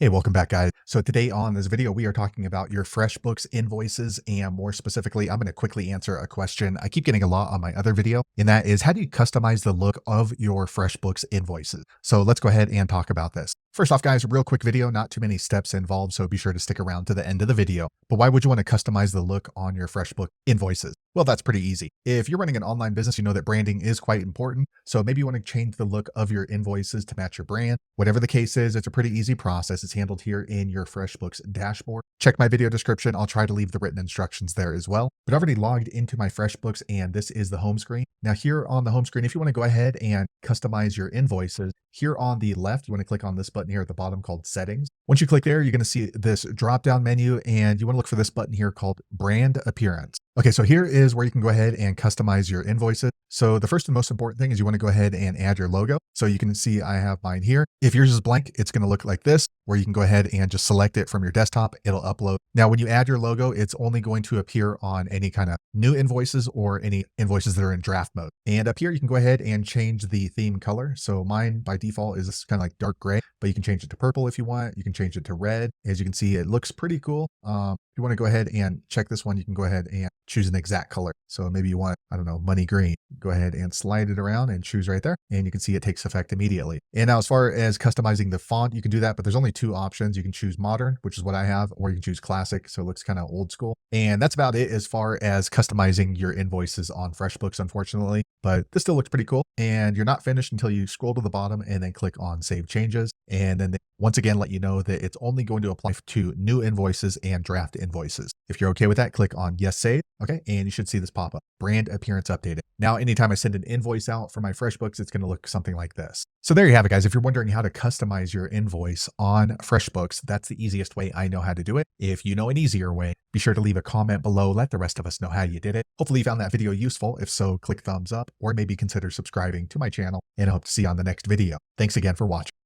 Hey, welcome back, guys. So today on this video, we are talking about your FreshBooks invoices, and more specifically, I'm going to quickly answer a question I keep getting a lot on my other video, and that is, how do you customize the look of your FreshBooks invoices? So let's go ahead and talk about this. First off, guys, real quick video, not too many steps involved, so be sure to stick around to the end of the video. But why would you want to customize the look on your FreshBooks invoices? Well, that's pretty easy. If you're running an online business, you know that branding is quite important. So maybe you want to change the look of your invoices to match your brand. Whatever the case is, it's a pretty easy process. It's handled here in your FreshBooks dashboard. Check my video description. I'll try to leave the written instructions there as well. But I've already logged into my FreshBooks, and this is the home screen. Now here on the home screen, if you want to go ahead and customize your invoices, here on the left, you want to click on this button here at the bottom called Settings. Once you click there, you're going to see this drop-down menu, and you want to look for this button here called Brand Appearance. Okay, so here is where you can go ahead and customize your invoices. So the first and most important thing is you want to go ahead and add your logo. So you can see I have mine here. If yours is blank, it's going to look like this, where you can go ahead and just select it from your desktop. It'll upload. Now, when you add your logo, it's only going to appear on any kind of new invoices or any invoices that are in draft mode. And up here, you can go ahead and change the theme color. So mine by default is kind of like dark gray, but you can change it to purple if you want. You can change it to red. As you can see, it looks pretty cool. If you want to go ahead and check this one, you can go ahead and choose an exact color. So maybe you want, I don't know, money green. Go ahead and slide it around and choose right there. And you can see it takes effect immediately. And now as far as customizing the font, you can do that, but there's only two options. You can choose modern, which is what I have, or you can choose classic. So it looks kind of old school. And that's about it as far as customizing your invoices on FreshBooks, unfortunately. But this still looks pretty cool. And you're not finished until you scroll to the bottom and then click on Save Changes. And then they once again let you know that it's only going to apply to new invoices and draft invoices. If you're okay with that, click on Yes Save. Okay, and you should see this pop up. Brand Appearance Updated. Now, anytime I send an invoice out for my FreshBooks, it's going to look something like this. So there you have it, guys. If you're wondering how to customize your invoice on FreshBooks, that's the easiest way I know how to do it. If you know an easier way, be sure to leave a comment below. Let the rest of us know how you did it. Hopefully you found that video useful. If so, click thumbs up or maybe consider subscribing to my channel, and I hope to see you on the next video. Thanks again for watching.